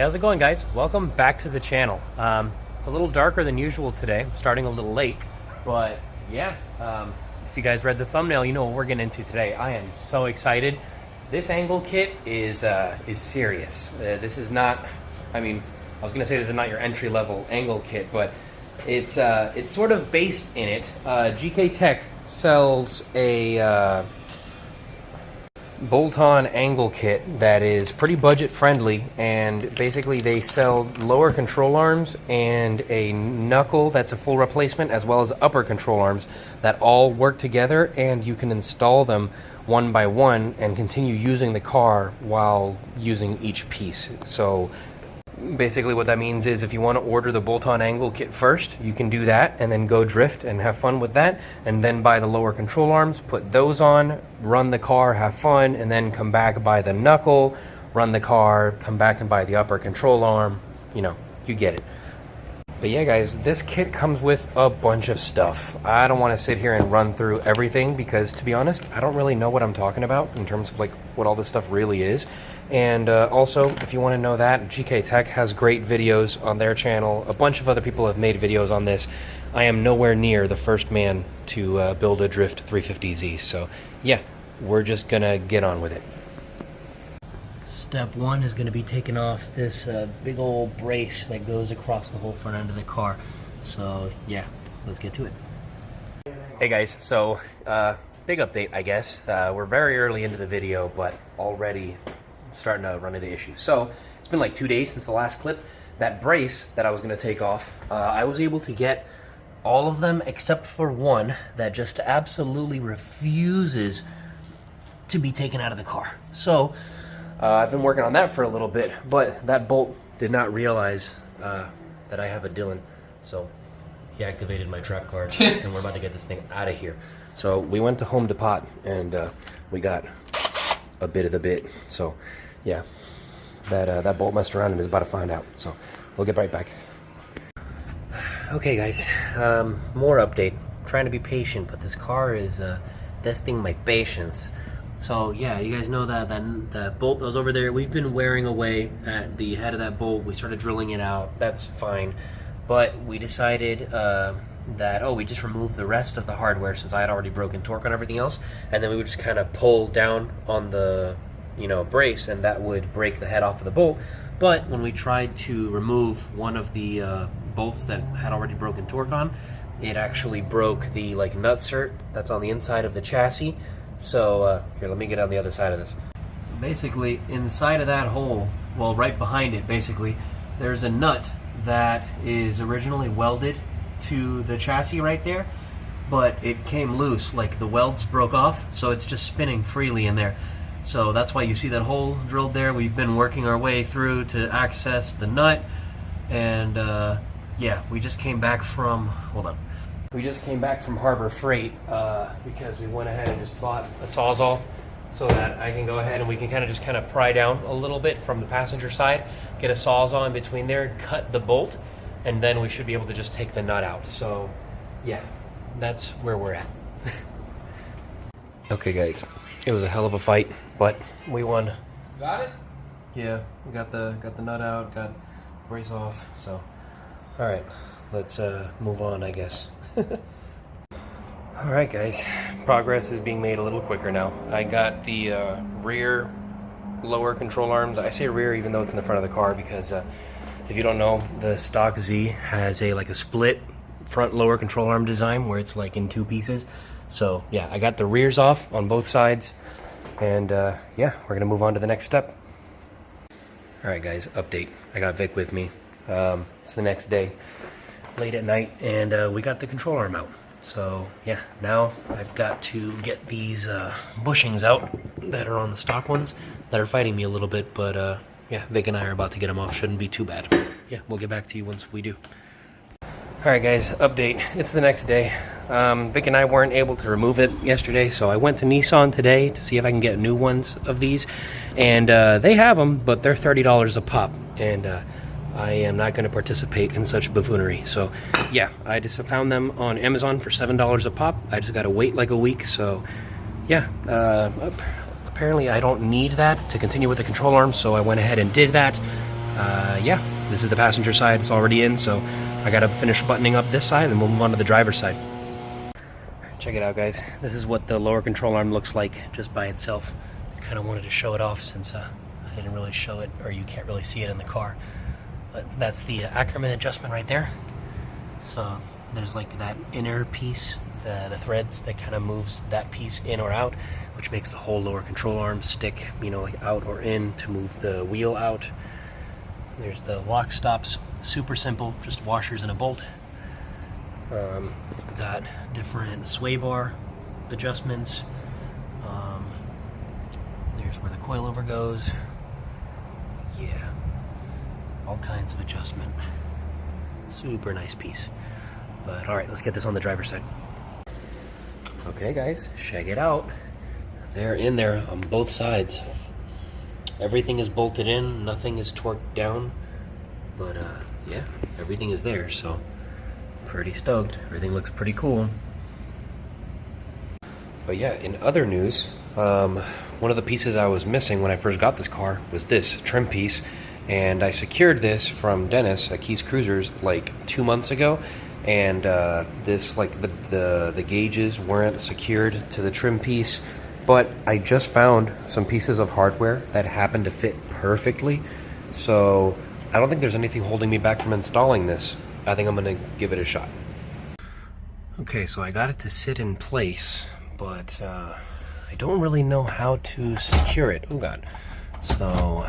Hey, how's it going, guys? Welcome back to the channel. It's a little darker than usual today. I'm starting a little late, but yeah, if you guys read the thumbnail, you know what we're getting into today. I am so excited. This angle kit is serious. This is not, I mean, I was gonna say this is not your entry-level angle kit, but it's sort of based in it. GK Tech sells a bolt-on angle kit that is pretty budget friendly, and basically they sell lower control arms and a knuckle that's a full replacement, as well as upper control arms that all work together, and you can install them one by one and continue using the car while using each piece. So basically what that means is if you want to order the bolt-on angle kit first, you can do that and then go drift and have fun with that, and then buy the lower control arms, put those on, run the car, have fun, and then come back, buy the knuckle, run the car, come back and buy the upper control arm. You know, you get it. But yeah, guys, this kit comes with a bunch of stuff. I don't want to sit here and run through everything because, to be honest, I don't really know what I'm talking about in terms of like what all this stuff really is. And also, if you want to know that, GK Tech has great videos on their channel. A bunch of other people have made videos on this. I am nowhere near the first man to build a Drift 350Z. So yeah, we're just gonna get on with it. Step one is going to be taking off this big old brace that goes across the whole front end of the car. So yeah, let's get to it. Hey guys, so big update, I guess. We're very early into the video, but already starting to run into issues. So it's been like 2 days since the last clip. That brace that I was going to take off, I was able to get all of them except for one that just absolutely refuses to be taken out of the car. So I've been working on that for a little bit, but that bolt did not realize that I have a Dylan, so he activated my trap card, and we're about to get this thing out of here. So we went to Home Depot, and we got a bit of the bit. So yeah, that bolt messed around and is about to find out. So we'll get right back. Okay, guys, more update. I'm trying to be patient, but this car is testing my patience. So yeah, you guys know that bolt that was over there, we've been wearing away at the head of that bolt. We started drilling it out, that's fine. But we decided that, we just removed the rest of the hardware since I had already broken torque on everything else. And then we would just kind of pull down on the, brace, and that would break the head off of the bolt. But when we tried to remove one of the bolts that had already broken torque on, it actually broke the nutsert that's on the inside of the chassis. So here, let me get on the other side of this. So basically, inside of that hole, well, right behind it, basically, there's a nut that is originally welded to the chassis right there, but it came loose, like the welds broke off, so it's just spinning freely in there. So that's why you see that hole drilled there. We've been working our way through to access the nut, and yeah, we just came back from, hold on. We just came back from Harbor Freight because we went ahead and just bought a Sawzall so that I can go ahead and we can kind of pry down a little bit from the passenger side, get a Sawzall in between there, cut the bolt, and then we should be able to just take the nut out. So yeah, that's where we're at. Okay, guys, it was a hell of a fight, but we won. Got it? Yeah, we got the nut out, got the brace off. So all right, let's move on, I guess. Alright, guys, progress is being made a little quicker now. I got the rear lower control arms. I say rear even though it's in the front of the car because if you don't know, the stock Z has a split front lower control arm design where it's in two pieces. So yeah, I got the rears off on both sides, and yeah, we're gonna move on to the next step. Alright, guys, update. I got Vic with me. It's the next day, late at night, and we got the control arm out. So yeah, now I've got to get these bushings out that are on the stock ones that are fighting me a little bit, but yeah, Vic and I are about to get them off. Shouldn't be too bad. Yeah, we'll get back to you once we do. Alright, guys, update. It's the next day. Vic and I weren't able to remove it yesterday, so I went to Nissan today to see if I can get new ones of these, and they have them, but they're $30 a pop, and I am not going to participate in such buffoonery. So yeah, I just found them on Amazon for $7 a pop. I just got to wait like a week. So yeah, apparently I don't need that to continue with the control arm, so I went ahead and did that. yeah, this is the passenger side. It's already in, so I gotta finish buttoning up this side, and we'll move on to the driver's side. Check it out, guys. This is what the lower control arm looks like just by itself. I kind of wanted to show it off since I didn't really show it, or you can't really see it in the car. But that's the Ackerman adjustment right there. So there's like that inner piece, the threads that kind of moves that piece in or out, which makes the whole lower control arm stick, you know, like out or in to move the wheel out. There's the lock stops, super simple, just washers and a bolt. Got different sway bar adjustments. There's where the coilover goes. Yeah, all kinds of adjustment. Super nice piece. But all right, let's get this on the driver's side. Okay, guys, check it out. They're in there on both sides. Everything is bolted in, nothing is torqued down. But yeah, everything is there, so pretty stoked. Everything looks pretty cool. But yeah, in other news, one of the pieces I was missing when I first got this car was this trim piece, and I secured this from Dennis at Keys Cruisers like 2 months ago, and this, like, the gauges weren't secured to the trim piece, but I just found some pieces of hardware that happen to fit perfectly, so I don't think there's anything holding me back from installing this. I think I'm gonna give it a shot. Okay, so I got it to sit in place, but I don't really know how to secure it. Oh god. So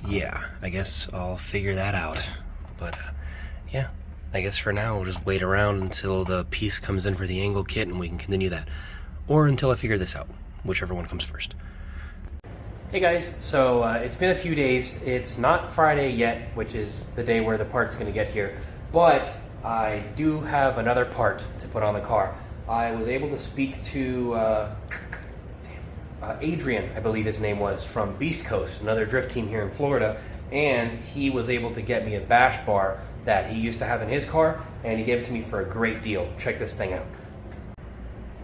yeah, I guess I'll figure that out. But yeah, I guess for now we'll just wait around until the piece comes in for the angle kit and we can continue that. Or until I figure this out, whichever one comes first. Hey guys, so it's been a few days. It's not Friday yet, which is the day where the part's gonna get here, but I do have another part to put on the car. I was able to speak to Adrian, I believe his name was, from Beast Coast, another drift team here in Florida, and he was able to get me a bash bar that he used to have in his car, and he gave it to me for a great deal. Check this thing out.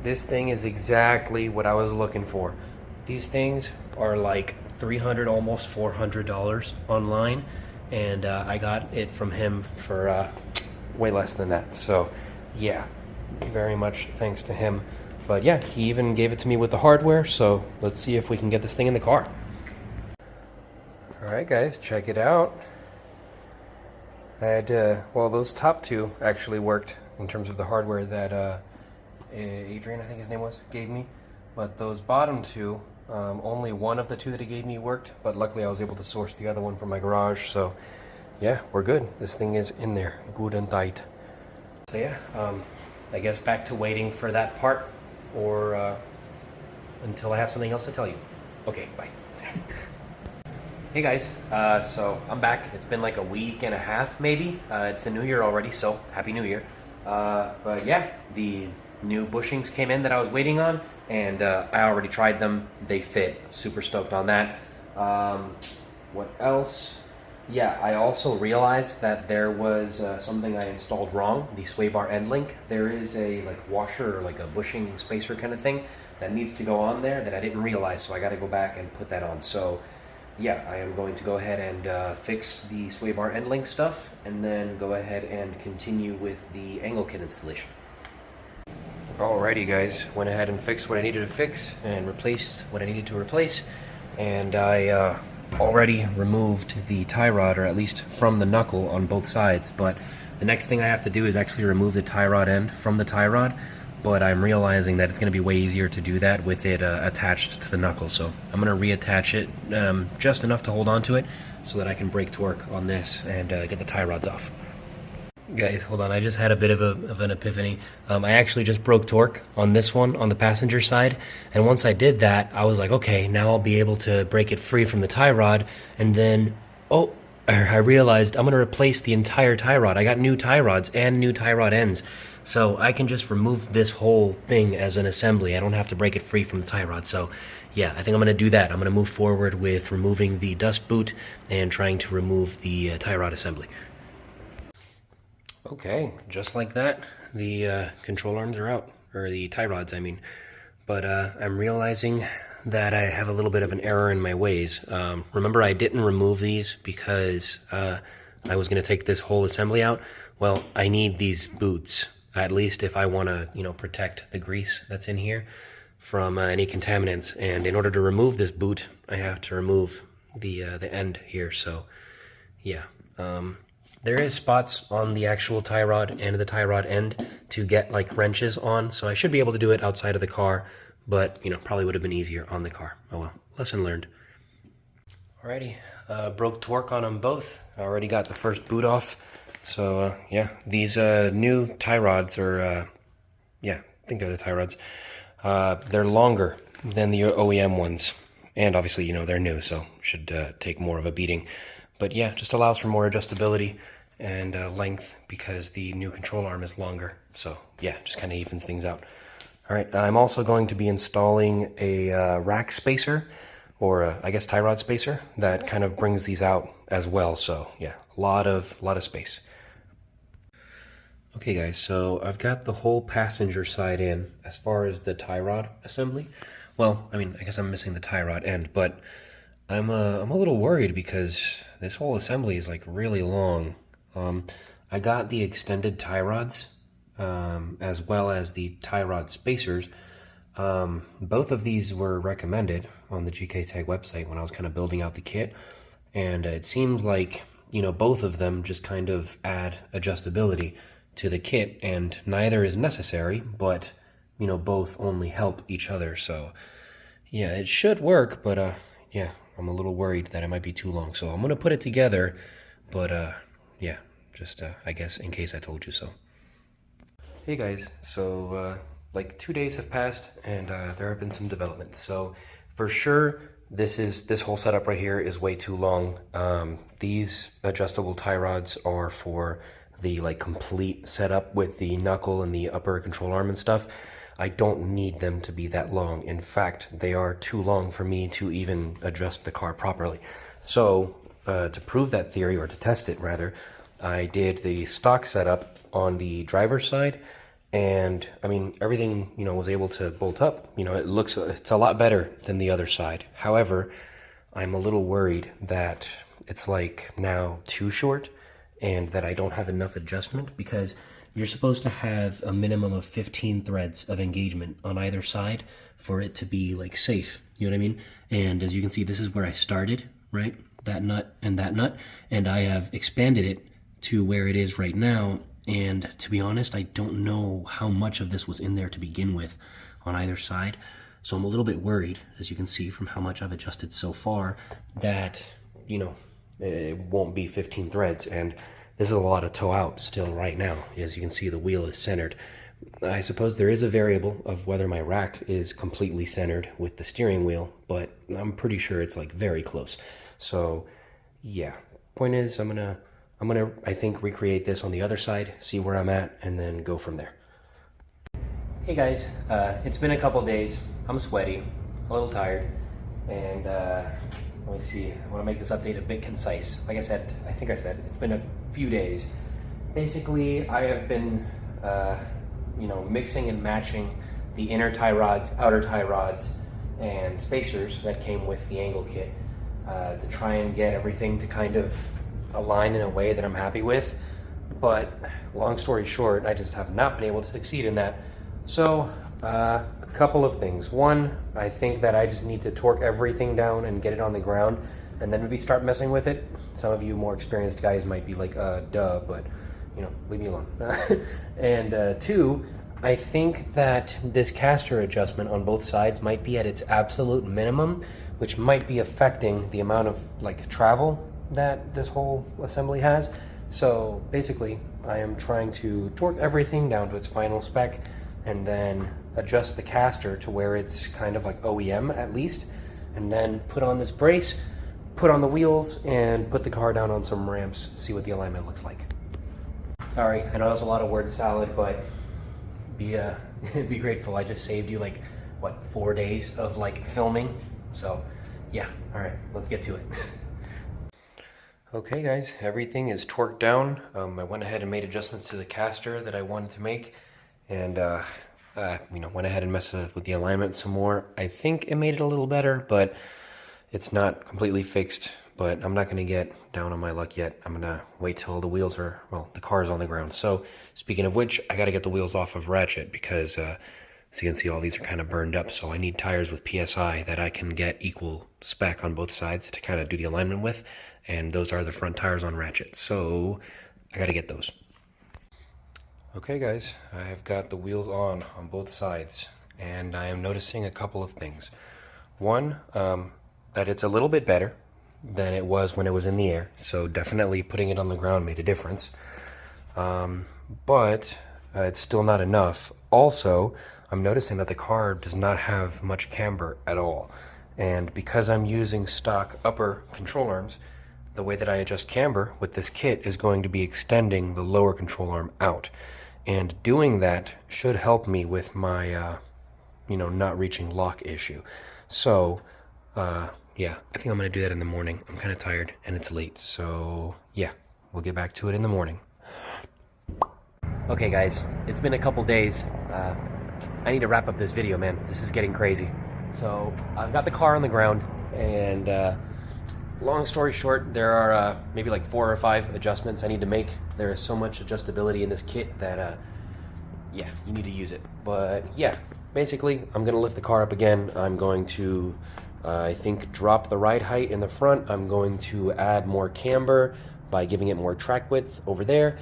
This thing is exactly what I was looking for. These things are like $300, almost $400 online, and I got it from him for way less than that. So yeah, very much thanks to him. But yeah, he even gave it to me with the hardware, so let's see if we can get this thing in the car. Alright guys, check it out. I had, well, those top two actually worked in terms of the hardware that Adrian, I think his name was, gave me. But those bottom two, only one of the two that he gave me worked, but luckily I was able to source the other one from my garage, so yeah, we're good. This thing is in there, good and tight. So yeah, I guess back to waiting for that part, or until I have something else to tell you. Okay, bye. Hey guys, so I'm back. It's been like a week and a half maybe. It's the new year already, so happy new year. But yeah, the new bushings came in that I was waiting on, and I already tried them. They fit. Super stoked on that. What else? Yeah, I also realized that there was something I installed wrong, the sway bar end link. There is a like washer or like a bushing spacer kind of thing that needs to go on there that I didn't realize, so I got to go back and put that on. So yeah, I am going to go ahead and fix the sway bar end link stuff, and then go ahead and continue with the angle kit installation. Alrighty guys, went ahead and fixed what I needed to fix and replaced what I needed to replace, and I already removed the tie rod, or at least from the knuckle on both sides, but the next thing I have to do is actually remove the tie rod end from the tie rod, but I'm realizing that it's going to be way easier to do that with it attached to the knuckle, so I'm going to reattach it just enough to hold on to it so that I can break torque on this and get the tie rods off. Guys, hold on, I just had a bit of an epiphany. I actually just broke torque on this one on the passenger side, and once I did that, I was like, okay, now I'll be able to break it free from the tie rod, and then, oh, I realized I'm going to replace the entire tie rod. I got new tie rods and new tie rod ends, so I can just remove this whole thing as an assembly. I don't have to break it free from the tie rod, so yeah, I think I'm going to do that. I'm going to move forward with removing the dust boot and trying to remove the tie rod assembly. Okay, just like that, the control arms are out, or the tie rods, I mean. But I'm realizing that I have a little bit of an error in my ways. Remember, I didn't remove these because I was going to take this whole assembly out. Well, I need these boots, at least if I want to, protect the grease that's in here from any contaminants. And in order to remove this boot, I have to remove the end here. So, yeah. There is spots on the actual tie rod and the tie rod end to get like wrenches on, so I should be able to do it outside of the car, but probably would have been easier on the car. Oh well, lesson learned. Alrighty, broke torque on them both. I already got the first boot off. So yeah, these new tie rods are, yeah, I think they're the tie rods. They're longer than the OEM ones, and obviously they're new, so should take more of a beating. But yeah, just allows for more adjustability and length because the new control arm is longer. So yeah, just kind of evens things out. All right, I'm also going to be installing a rack spacer, or I guess tie rod spacer, that kind of brings these out as well. So yeah, a lot of space. Okay guys, so I've got the whole passenger side in as far as the tie rod assembly. Well, I mean, I guess I'm missing the tie rod end, but I'm a little worried because this whole assembly is like really long. I got the extended tie rods as well as the tie rod spacers. Both of these were recommended on the GK Tag website when I was kind of building out the kit, and it seems like both of them just kind of add adjustability to the kit, and neither is necessary, but both only help each other. So yeah, it should work, but yeah, I'm a little worried that it might be too long, so I'm gonna put it together, but yeah, just I guess in case I told you so. Hey guys, so like 2 days have passed and there have been some developments. So for sure, this whole setup right here is way too long. These adjustable tie rods are for the like complete setup with the knuckle and the upper control arm and stuff. I don't need them to be that long. In fact, they are too long for me to even adjust the car properly. So to prove that theory, or to test it rather, I did the stock setup on the driver's side, and I mean everything was able to bolt up. It's a lot better than the other side. However, I'm a little worried that it's like now too short and that I don't have enough adjustment, because you're supposed to have a minimum of 15 threads of engagement on either side for it to be like safe, you know what I mean? And as you can see, this is where I started, right? That nut, and I have expanded it to where it is right now. And to be honest, I don't know how much of this was in there to begin with on either side. So I'm a little bit worried, as you can see from how much I've adjusted so far, that, it won't be 15 threads. And this is a lot of toe out still right now. As you can see, the wheel is centered. I suppose there is a variable of whether my rack is completely centered with the steering wheel, but I'm pretty sure it's like very close. So yeah, point is I'm gonna I think recreate this on the other side, see where I'm at, and then go from there. Hey guys, it's been a couple days. I'm sweaty, a little tired, and let me see, I want to make this update a bit concise. Like I said, I think I said, it's been a few days. Basically, I have been, mixing and matching the inner tie rods, outer tie rods, and spacers that came with the angle kit to try and get everything to kind of align in a way that I'm happy with. But long story short, I just have not been able to succeed in that. So, a couple of things. One, I think that I just need to torque everything down and get it on the ground, and then maybe start messing with it. Some of you more experienced guys might be like, duh, but leave me alone. And two, I think that this caster adjustment on both sides might be at its absolute minimum, which might be affecting the amount of like travel that this whole assembly has. So basically, I am trying to torque everything down to its final spec, and then adjust the caster to where it's kind of like OEM at least, and then put on this brace, put on the wheels, and put the car down on some ramps, see what the alignment looks like. Sorry, I know that's a lot of word salad, but be grateful. I just saved you like, what, 4 days of like filming? So yeah, all right, let's get to it. Okay guys, everything is torqued down. I went ahead and made adjustments to the caster that I wanted to make, and went ahead and messed with the alignment some more. I think it made it a little better, but it's not completely fixed. But I'm not going to get down on my luck yet. I'm going to wait till the wheels are, well, the car's on the ground. So speaking of which, I got to get the wheels off of Ratchet because as you can see, all these are kind of burned up. So I need tires with PSI that I can get equal spec on both sides to kind of do the alignment with. And those are the front tires on Ratchet. So I got to get those. Okay guys, I've got the wheels on both sides, and I am noticing a couple of things. One, that it's a little bit better than it was when it was in the air, so definitely putting it on the ground made a difference. But it's still not enough. Also, I'm noticing that the car does not have much camber at all, and because I'm using stock upper control arms, the way that I adjust camber with this kit is going to be extending the lower control arm out. And doing that should help me with my, not reaching lock issue. So, yeah, I think I'm going to do that in the morning. I'm kind of tired and it's late. So, yeah, we'll get back to it in the morning. Okay guys, it's been a couple days. I need to wrap up this video, man. This is getting crazy. So I've got the car on the ground, and long story short, there are maybe like 4 or 5 adjustments I need to make. There is so much adjustability in this kit that, yeah, you need to use it. But yeah, basically, I'm going to lift the car up again. I'm going to, I think, drop the ride height in the front. I'm going to add more camber by giving it more track width over there.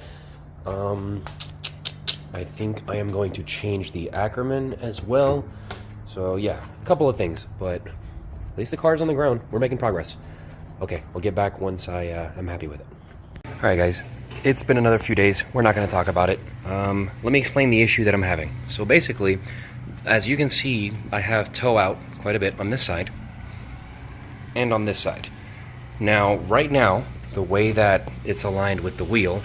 I think I am going to change the Ackerman as well. So yeah, a couple of things, but at least the car's on the ground. We're making progress. Okay, we'll get back once I am happy with it. All right, guys, it's been another few days. We're not going to talk about it. Let me explain the issue that I'm having. So basically, as you can see, I have toe out quite a bit on this side and on this side. Now, right now, the way that it's aligned with the wheel,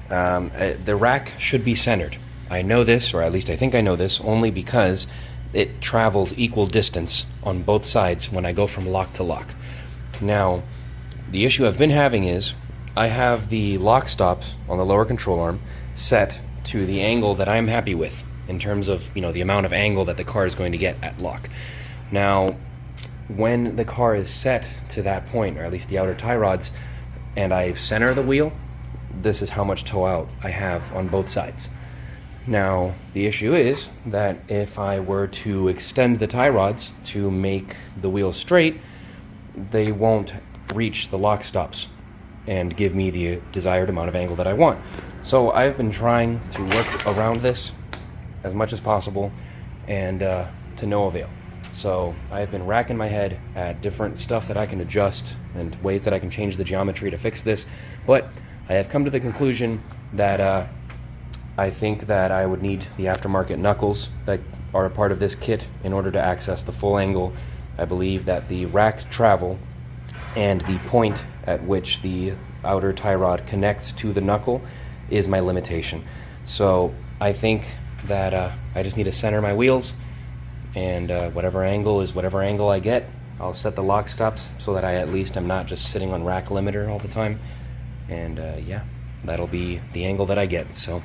the rack should be centered. I know this, or at least I think I know this, only because it travels equal distance on both sides when I go from lock to lock. Now, the issue I've been having is I have the lock stops on the lower control arm set to the angle that I'm happy with in terms of, the amount of angle that the car is going to get at lock. Now, when the car is set to that point, or at least the outer tie rods, and I center the wheel, this is how much toe out I have on both sides. Now, the issue is that if I were to extend the tie rods to make the wheel straight, they won't reach the lock stops and give me the desired amount of angle that I want. So I've been trying to work around this as much as possible, and to no avail. So I've been racking my head at different stuff that I can adjust and ways that I can change the geometry to fix this, but I have come to the conclusion that I think that I would need the aftermarket knuckles that are a part of this kit in order to access the full angle. I believe that the rack travel and the point at which the outer tie rod connects to the knuckle is my limitation. So I think that I just need to center my wheels, and whatever angle is whatever angle I get. I'll set the lock stops so that I at least am not just sitting on rack limiter all the time. And yeah, that'll be the angle that I get. So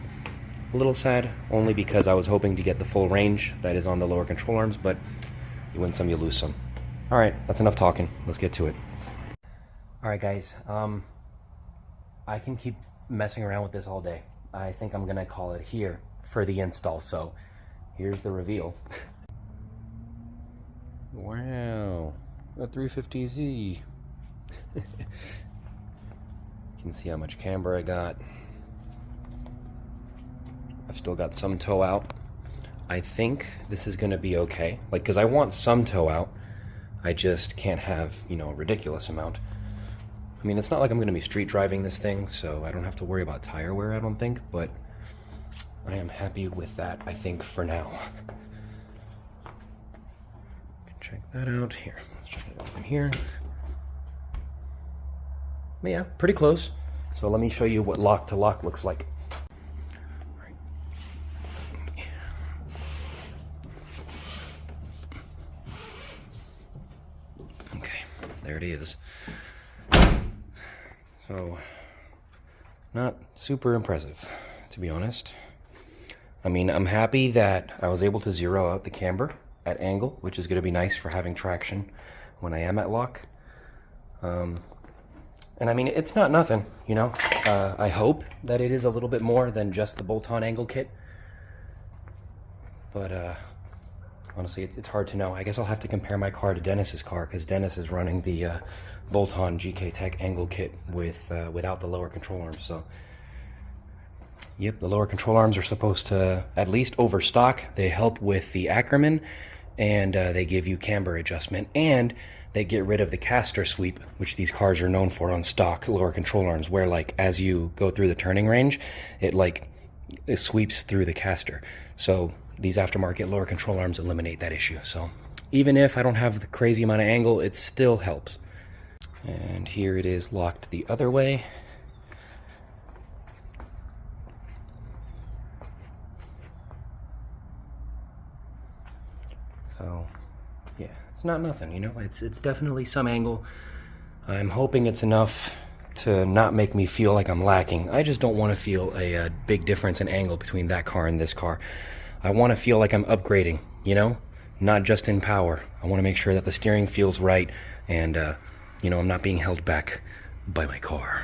a little sad, only because I was hoping to get the full range that is on the lower control arms, but you win some, you lose some. All right, that's enough talking. Let's get to it. All right, guys. I can keep messing around with this all day. I think I'm gonna call it here for the install. So here's the reveal. Wow, a 350Z. You can see how much camber I got. I've still got some toe out. I think this is gonna be okay. Like, cause I want some toe out. I just can't have, a ridiculous amount. I mean, it's not like I'm gonna be street driving this thing, so I don't have to worry about tire wear, I don't think, but I am happy with that, I think, for now. Check that out here. Let's check it out in here. But yeah, pretty close. So let me show you what lock to lock looks like. Okay, there it is. So, not super impressive, to be honest. I mean, I'm happy that I was able to zero out the camber at angle, which is going to be nice for having traction when I am at lock. And I mean, it's not nothing, you know. I hope that it is a little bit more than just the bolt-on angle kit. But honestly, it's hard to know. I guess I'll have to compare my car to Dennis's car, because Dennis is running the bolt-on GK Tech angle kit with without the lower control arms. So, yep, the lower control arms are supposed to at least overstock. They help with the Ackerman, and they give you camber adjustment, and they get rid of the caster sweep, which these cars are known for on stock lower control arms, where like as you go through the turning range, it sweeps through the caster. So these aftermarket lower control arms eliminate that issue. So even if I don't have the crazy amount of angle, it still helps. And here it is locked the other way. So yeah, it's not nothing, you know. It's definitely some angle. I'm hoping it's enough to not make me feel like I'm lacking. I just don't want to feel a big difference in angle between that car and this car. I want to feel like I'm upgrading, you know, not just in power. I want to make sure that the steering feels right, and you know, I'm not being held back by my car.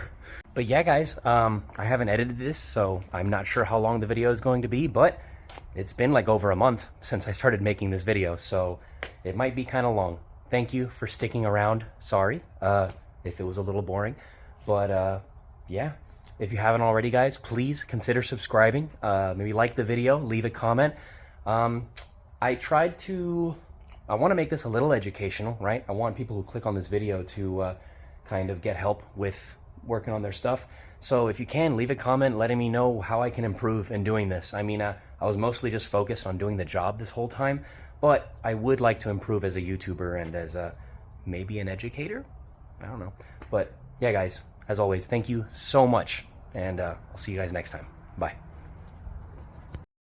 But yeah, guys, I haven't edited this, so I'm not sure how long the video is going to be, but it's been like over a month since I started making this video, so it might be kind of long. Thank you for sticking around. Sorry if it was a little boring, but yeah, if you haven't already, guys, please consider subscribing. Maybe like the video, leave a comment. I want to make this a little educational, right? I want people who click on this video to kind of get help with working on their stuff. So if you can, leave a comment letting me know how I can improve in doing this. I mean, I was mostly just focused on doing the job this whole time, but I would like to improve as a YouTuber and as maybe an educator. I don't know. But yeah, guys, as always, thank you so much, and I'll see you guys next time. Bye.